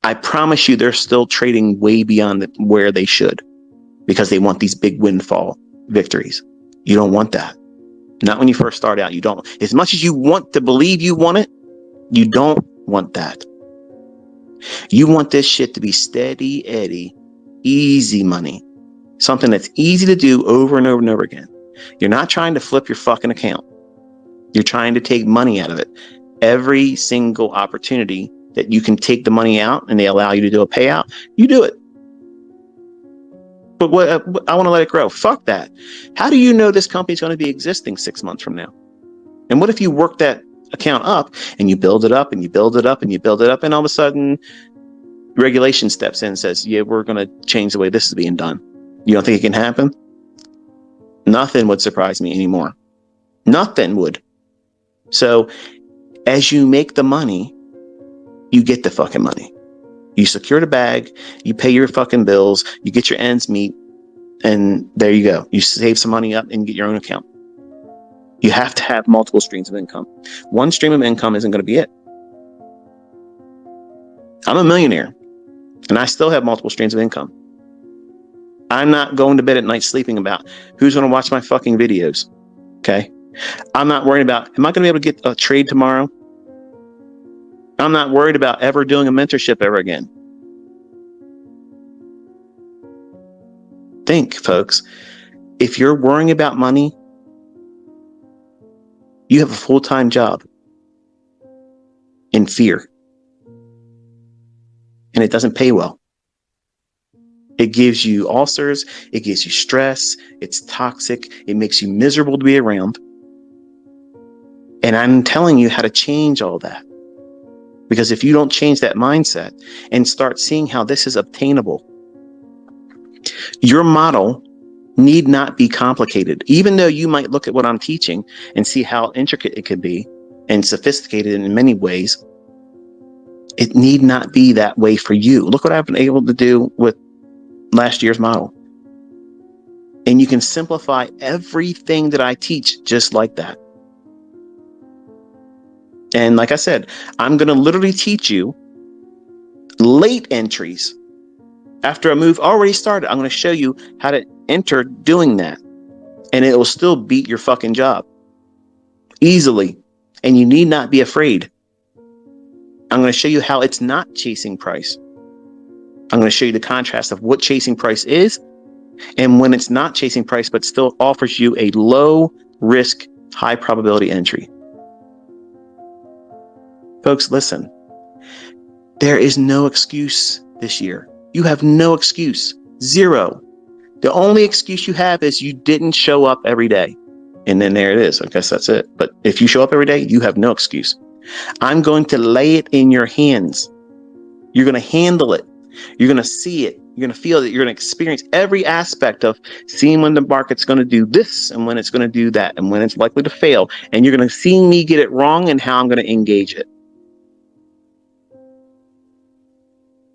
I promise you they're still trading way beyond where they should because they want these big windfall victories. You don't want that. Not when you first start out. You don't. As much as you want to believe you want it, you don't want that. You want this shit to be steady Eddie, easy money. Something that's easy to do over and over and over again. You're not trying to flip your fucking account. You're trying to take money out of it. Every single opportunity that you can take the money out and they allow you to do a payout, you do it. But what I want to let it grow. Fuck that. How do you know this company's going to be existing 6 months from now? And what if you work that account up and you build it up and you build it up and you build it up and all of a sudden regulation steps in and says, yeah, we're going to change the way this is being done. You don't think it can happen? Nothing would surprise me anymore. Nothing would. So as you make the money, you get the fucking money. You secure the bag, you pay your fucking bills, you get your ends meet, and there you go. You save some money up and get your own account. You have to have multiple streams of income. One stream of income isn't going to be it. I'm a millionaire, and I still have multiple streams of income. I'm not going to bed at night sleeping about who's going to watch my fucking videos. Okay? I'm not worried about, am I going to be able to get a trade tomorrow? I'm not worried about ever doing a mentorship ever again. Think, folks, if you're worrying about money, you have a full-time job in fear. And it doesn't pay well. It gives you ulcers. It gives you stress. It's toxic. It makes you miserable to be around. And I'm telling you how to change all that. Because if you don't change that mindset and start seeing how this is obtainable, your model need not be complicated. Even though you might look at what I'm teaching and see how intricate it could be and sophisticated in many ways, it need not be that way for you. Look what I've been able to do with last year's model. And you can simplify everything that I teach just like that. And like I said, I'm going to literally teach you late entries. After a move already started, I'm going to show you how to enter doing that. And it will still beat your fucking job easily. And you need not be afraid. I'm going to show you how it's not chasing price. I'm going to show you the contrast of what chasing price is and when it's not chasing price, but still offers you a low risk, high probability entry. Folks, listen, there is no excuse this year. You have no excuse. Zero. The only excuse you have is you didn't show up every day. And then there it is. I guess that's it. But if you show up every day, you have no excuse. I'm going to lay it in your hands. You're going to handle it. You're going to see it. You're going to feel it. You're going to experience every aspect of seeing when the market's going to do this and when it's going to do that and when it's likely to fail. And you're going to see me get it wrong and how I'm going to engage it.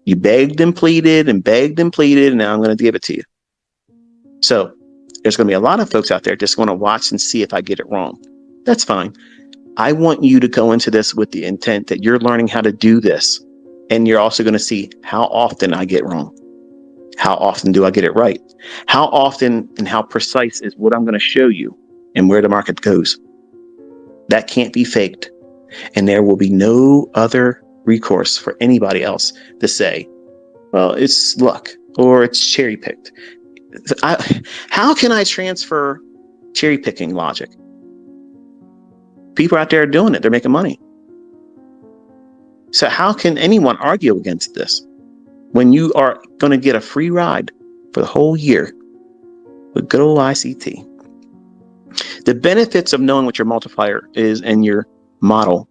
You begged and pleaded and begged and pleaded, and now I'm going to give it to you. So there's going to be a lot of folks out there just want to watch and see if I get it wrong. That's fine. I want you to go into this with the intent that you're learning how to do this. And you're also going to see how often I get wrong. How often do I get it right? How often and how precise is what I'm going to show you and where the market goes. That can't be faked. And there will be no other recourse for anybody else to say, well, it's luck or it's cherry picked. How can I transfer cherry picking logic? People out there are doing it. They're making money. So how can anyone argue against this when you are going to get a free ride for the whole year with good old ICT? The benefits of knowing what your multiplier is and your model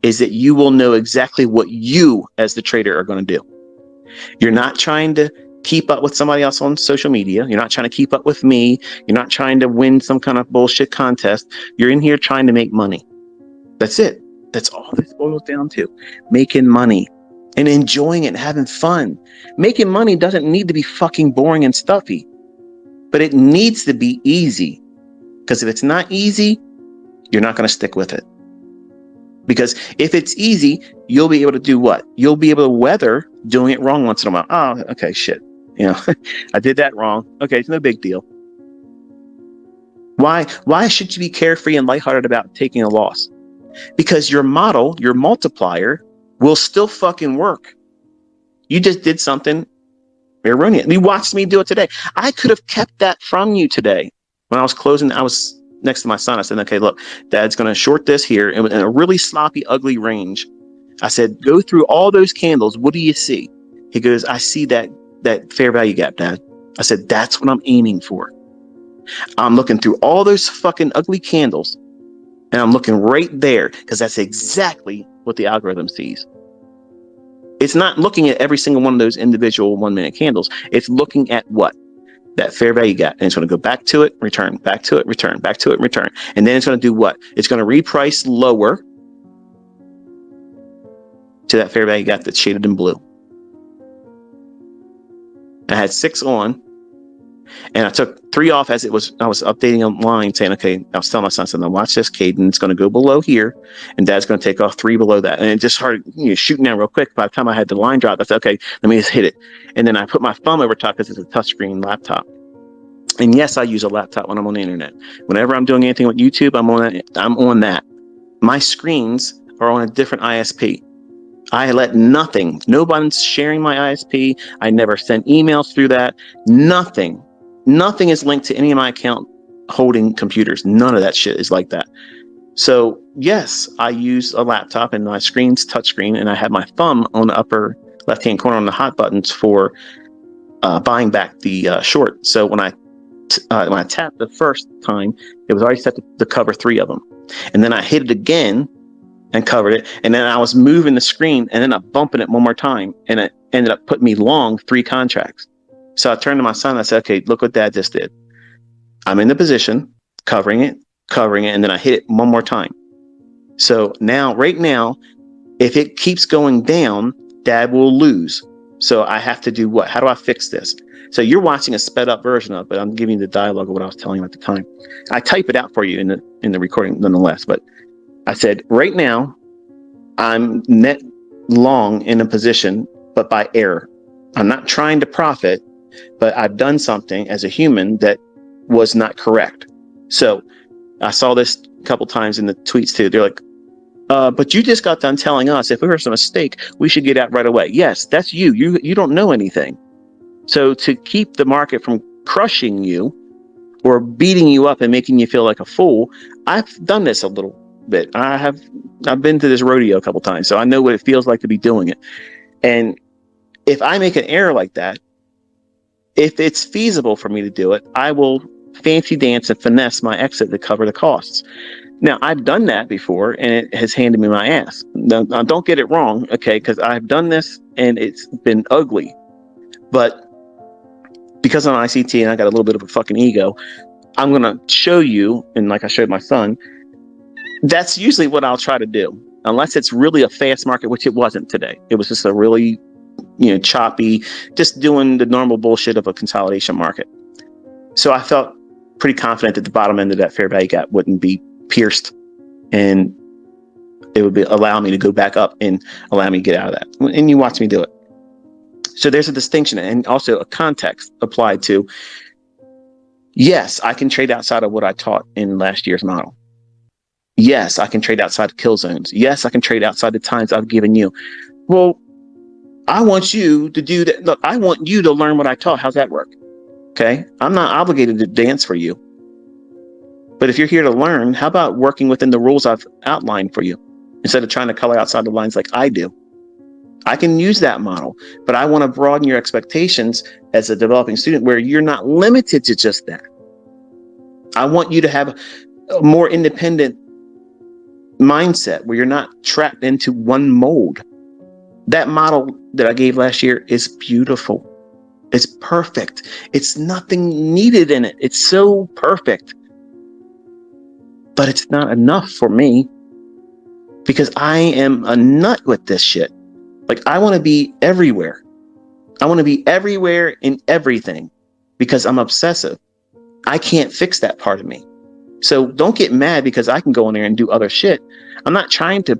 is that you will know exactly what you as the trader are going to do. You're not trying to keep up with somebody else on social media. You're not trying to keep up with me. You're not trying to win some kind of bullshit contest. You're in here trying to make money. That's it. That's all this boils down to. Making money and enjoying it and having fun. Making money doesn't need to be fucking boring and stuffy, but it needs to be easy. Because if it's not easy, you're not going to stick with it. Because if it's easy, you'll be able to do what? You'll be able to weather doing it wrong once in a while. Oh, okay, shit. I did that wrong. Okay, it's no big deal. Why should you be carefree and lighthearted about taking a loss? Because your model, your multiplier, will still fucking work. You just did something erroneous. You watched me do it today. I could have kept that from you today. When I was closing, I was next to my son. I said, okay, look, Dad's going to short this here in a really sloppy, ugly range. I said, go through all those candles. What do you see? He goes, I see that fair value gap, Dad. I said, that's what I'm aiming for. I'm looking through all those fucking ugly candles, and I'm looking right there because that's exactly what the algorithm sees. It's not looking at every single one of those individual 1 minute candles. It's looking at what? That fair value gap. And it's going to go back to it, return, back to it, return, back to it, return. And then it's going to do what? It's going to reprice lower to that fair value gap that's shaded in blue. I had 6 on, and I took 3 off as I was updating online saying, okay, I was telling my son, now watch this, Caden, it's going to go below here, and Dad's going to take off 3 below that. And it just started shooting down real quick. By the time I had the line drop, I said, okay, let me just hit it. And then I put my thumb over top because it's a touchscreen laptop. And yes, I use a laptop when I'm on the internet. Whenever I'm doing anything with YouTube, I'm on that. My screens are on a different ISP. I let nobody's sharing my ISP. I never send emails through that. Nothing is linked to any of my account holding computers. None of that shit is like that. So yes, I use a laptop and my screen's touchscreen, and I have my thumb on the upper left-hand corner on the hot buttons for buying back the short. So when I tapped the first time, it was already set to cover 3 of them. And then I hit it again and covered it. And then I was moving the screen and then I'm bumping it one more time. And it ended up putting me long 3 contracts. So I turned to my son and I said, okay, look what Dad just did. I'm in the position, covering it, and then I hit it one more time. So right now, if it keeps going down, Dad will lose. So I have to do what? How do I fix this? So you're watching a sped up version of it, but I'm giving you the dialogue of what I was telling you at the time. I type it out for you in the recording nonetheless, but I said, right now, I'm net long in a position, but by error. I'm not trying to profit, but I've done something as a human that was not correct. So I saw this a couple times in the tweets too. They're like, but you just got done telling us if it was a mistake, we should get out right away. Yes, that's you. You don't know anything. So to keep the market from crushing you or beating you up and making you feel like a fool, I've done this a little bit. I've been to this rodeo a couple times, so I know what it feels like to be doing it. And if I make an error like that, if it's feasible for me to do it, I will fancy dance and finesse my exit to cover the costs. Now, I've done that before, and it has handed me my ass. Now don't get it wrong, okay? Because I've done this, and it's been ugly. But because I'm ICT and I got a little bit of a fucking ego, I'm going to show you, and like I showed my son, that's usually what I'll try to do. Unless it's really a fast market, which it wasn't today. It was just a really, choppy, just doing the normal bullshit of a consolidation market. So I felt pretty confident that the bottom end of that fair value gap wouldn't be pierced, and it would allow me to go back up and allow me to get out of that. And you watch me do it. So there's a distinction and also a context applied to, yes, I can trade outside of what I taught in last year's model. Yes, I can trade outside of kill zones. Yes, I can trade outside the times I've given you. Well, I want you to do that. Look, I want you to learn what I taught. How's that work? Okay. I'm not obligated to dance for you. But if you're here to learn, how about working within the rules I've outlined for you instead of trying to color outside the lines like I do? I can use that model, but I want to broaden your expectations as a developing student where you're not limited to just that. I want you to have a more independent mindset where you're not trapped into one mold. That model that I gave last year is beautiful. It's perfect. It's nothing needed in it. It's so perfect. But it's not enough for me because I am a nut with this shit. Like, I want to be everywhere. I want to be everywhere in everything because I'm obsessive. I can't fix that part of me. So don't get mad because I can go in there and do other shit. I'm not trying to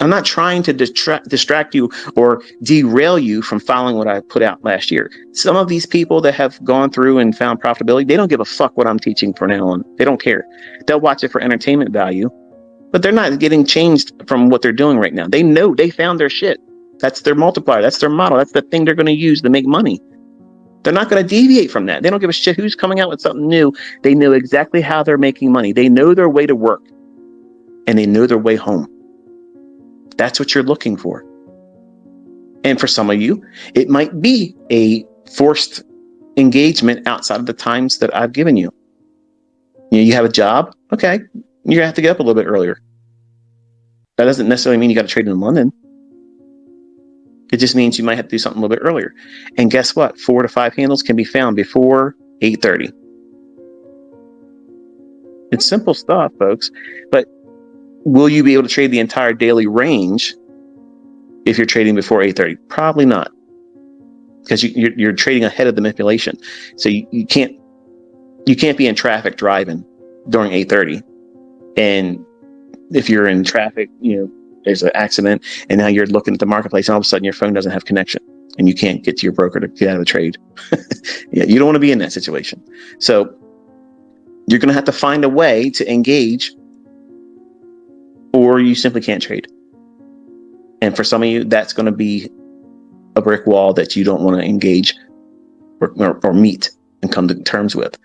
I'm not trying to distract you or derail you from following what I put out last year. Some of these people that have gone through and found profitability, they don't give a fuck what I'm teaching from now on. They don't care. They'll watch it for entertainment value, but they're not getting changed from what they're doing right now. They know they found their shit. That's their multiplier. That's their model. That's the thing they're going to use to make money. They're not going to deviate from that. They don't give a shit who's coming out with something new. They know exactly how they're making money. They know their way to work and they know their way home. That's what you're looking for. And for some of you, it might be a forced engagement outside of the times that I've given you. You have a job. Okay. You're going to have to get up a little bit earlier. That doesn't necessarily mean you got to trade in London. It just means you might have to do something a little bit earlier. And guess what? 4 to 5 handles can be found before 8:30. It's simple stuff, folks. But will you be able to trade the entire daily range if you're trading before 8:30? Probably not, because you're trading ahead of the manipulation. So you can't be in traffic driving during 8:30. And if you're in traffic, there's an accident, and now you're looking at the marketplace, and all of a sudden your phone doesn't have connection, and you can't get to your broker to get out of the trade. Yeah, you don't want to be in that situation. So you're going to have to find a way to engage, or you simply can't trade. And for some of you, that's going to be a brick wall that you don't want to engage or meet and come to terms with.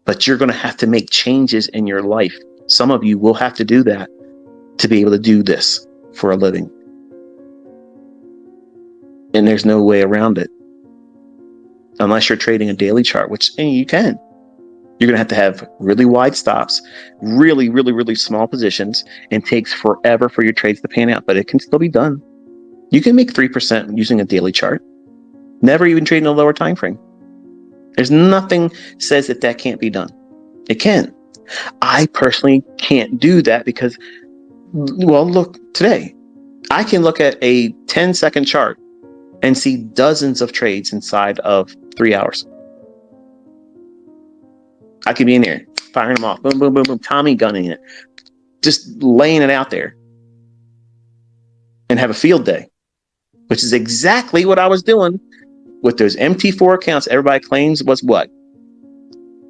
But you're going to have to make changes in your life. Some of you will have to do that to be able to do this for a living. And there's no way around it. Unless you're trading a daily chart, which you can. You're going to have really wide stops, really, really, really small positions, and takes forever for your trades to pan out, but it can still be done. You can make 3% using a daily chart. Never even trading a lower time frame. There's nothing says that can't be done. It can. I personally can't do that because, well, look, today, I can look at a 10-second chart and see dozens of trades inside of 3 hours. I could be in there, firing them off, boom, boom, boom, boom, Tommy gunning it, just laying it out there and have a field day, which is exactly what I was doing with those MT4 accounts. Everybody claims was what?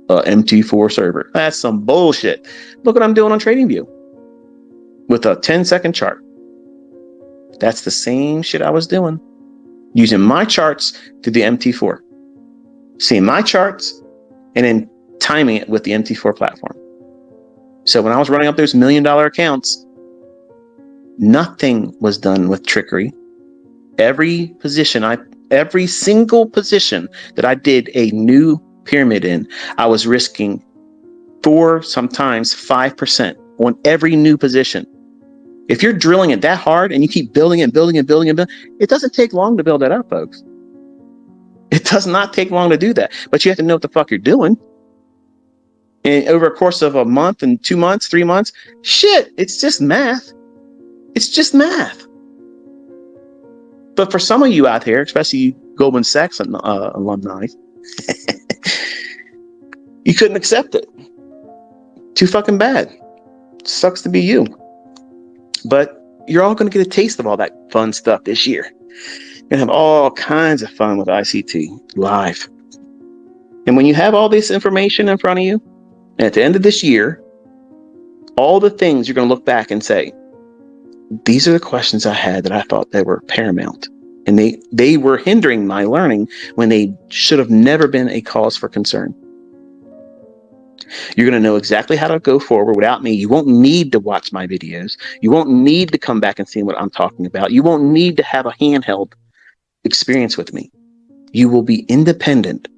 MT4 server. That's some bullshit. Look what I'm doing on TradingView with a 10-second chart. That's the same shit I was doing, using my charts through the MT4, seeing my charts and then timing it with the MT4 platform. So when I was running up those $1 million accounts, nothing was done with trickery. Every single position that I did a new pyramid in, I was risking 4, sometimes 5% on every new position. If you're drilling it that hard and you keep building and building and building and building, it doesn't take long to build that up, folks. It does not take long to do that, but you have to know what the fuck you're doing. And over a course of a month and 2 months, 3 months, shit, it's just math. It's just math. But for some of you out here, especially Goldman Sachs alumni, you couldn't accept it. Too fucking bad. Sucks to be you. But you're all going to get a taste of all that fun stuff this year. You're going to have all kinds of fun with ICT live. And when you have all this information in front of you, at the end of this year, all the things you're going to look back and say, these are the questions I had that I thought they were paramount. And they were hindering my learning when they should have never been a cause for concern. You're going to know exactly how to go forward without me. You won't need to watch my videos. You won't need to come back and see what I'm talking about. You won't need to have a handheld experience with me. You will be independent.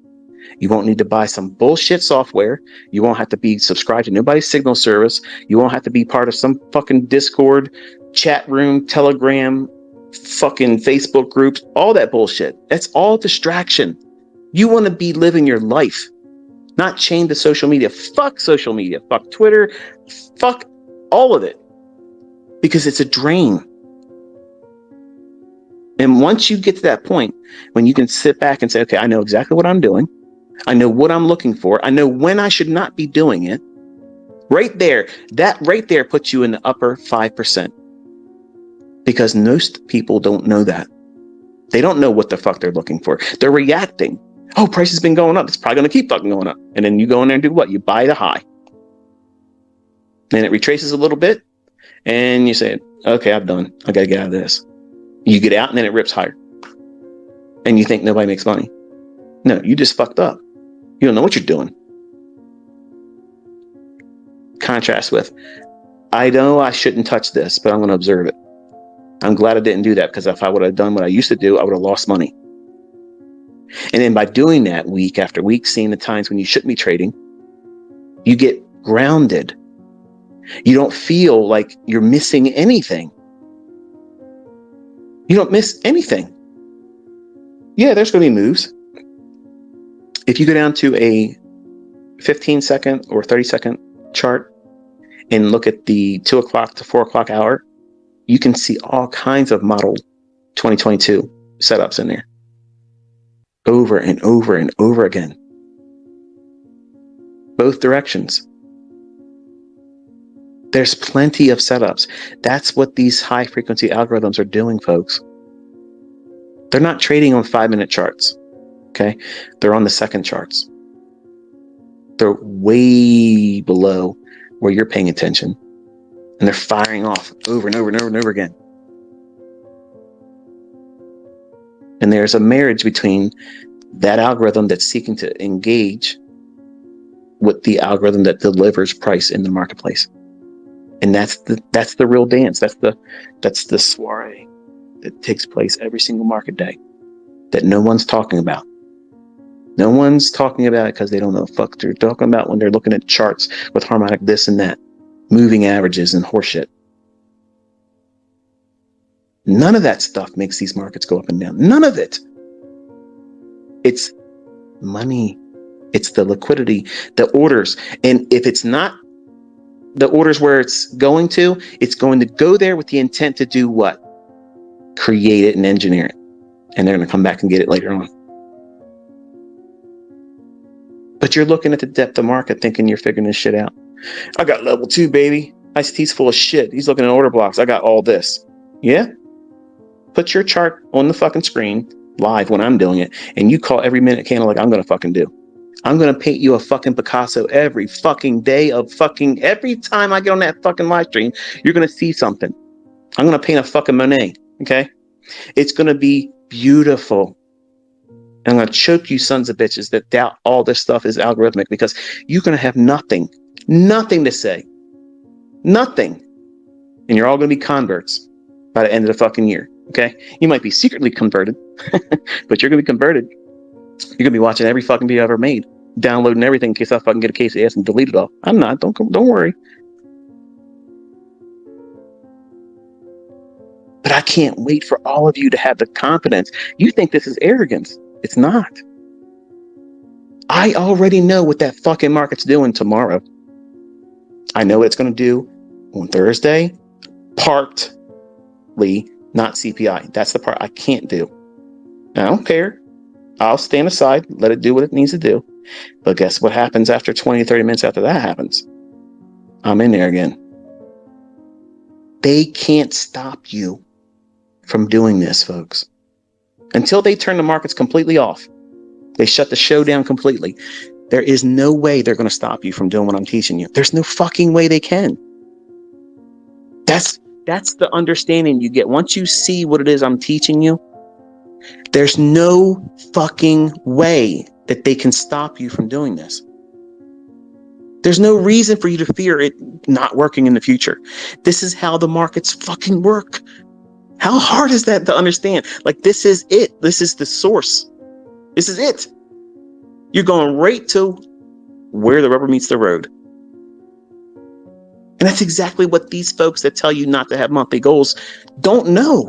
You won't need to buy some bullshit software. You won't have to be subscribed to nobody's signal service. You won't have to be part of some fucking Discord, chat room, Telegram, fucking Facebook groups, all that bullshit. That's all distraction. You want to be living your life, not chained to social media. Fuck social media. Fuck Twitter. Fuck all of it. Because it's a drain. And once you get to that point when you can sit back and say, okay, I know exactly what I'm doing. I know what I'm looking for. I know when I should not be doing it. Right there, that right there puts you in the upper 5%. Because most people don't know that. They don't know what the fuck they're looking for. They're reacting. Oh, price has been going up. It's probably going to keep fucking going up. And then you go in there and do what? You buy the high. And it retraces a little bit. And you say, okay, I'm done. I got to get out of this. You get out and then it rips higher. And you think nobody makes money. No, you just fucked up. You don't know what you're doing. Contrast with, I know I shouldn't touch this, but I'm going to observe it. I'm glad I didn't do that, because if I would have done what I used to do, I would have lost money. And then by doing that week after week, seeing the times when you shouldn't be trading, you get grounded. You don't feel like you're missing anything. You don't miss anything. Yeah, there's going to be moves. If you go down to a 15-second or 30-second chart and look at the 2 o'clock to 4 o'clock hour, you can see all kinds of model 2022 setups in there. Over and over and over again. Both directions. There's plenty of setups. That's what these high frequency algorithms are doing, folks. They're not trading on 5-minute charts. Okay? They're on the second charts. They're way below where you're paying attention. And they're firing off over and over and over and over again. And there's a marriage between that algorithm that's seeking to engage with the algorithm that delivers price in the marketplace. And that's the real dance. That's the soiree that takes place every single market day that no one's talking about. No one's talking about it because they don't know what the fuck they're talking about when they're looking at charts with harmonic this and that, moving averages and horseshit. None of that stuff makes these markets go up and down. None of it. It's money. It's the liquidity, the orders. And if it's not the orders where it's going to go there with the intent to do what? Create it and engineer it. And they're going to come back and get it later on. But you're looking at the depth of market thinking you're figuring this shit out. I got level 2, baby. ICT's full of shit. He's looking at order blocks. I got all this. Yeah? Put your chart on the fucking screen live when I'm doing it, and you call every minute candle like I'm going to fucking do. I'm going to paint you a fucking Picasso every fucking day of fucking, every time I get on that fucking live stream, you're going to see something. I'm going to paint a fucking Monet. Okay? It's going to be beautiful. And I'm going to choke you sons of bitches that doubt all this stuff is algorithmic, because you're going to have nothing to say. Nothing. And you're all going to be converts by the end of the fucking year. Okay? You might be secretly converted, but you're going to be converted. You're going to be watching every fucking video I've ever made, downloading everything in case I fucking get a case of ass and delete it all. I'm not. Don't worry. But I can't wait for all of you to have the confidence. You think this is arrogance. It's not. I already know what that fucking market's doing tomorrow. I know what it's going to do on Thursday. Partly, not CPI. That's the part I can't do. I don't care. I'll stand aside, let it do what it needs to do. But guess what happens after 20, 30 minutes after that happens? I'm in there again. They can't stop you from doing this, folks. Until they turn the markets completely off, they shut the show down completely, there is no way they're going to stop you from doing what I'm teaching you. There's no fucking way they can. That's the understanding you get. Once you see what it is I'm teaching you, there's no fucking way that they can stop you from doing this. There's no reason for you to fear it not working in the future. This is how the markets fucking work. How hard is that to understand? Like, this is it. This is the source. This is it. You're going right to where the rubber meets the road. And that's exactly what these folks that tell you not to have monthly goals don't know.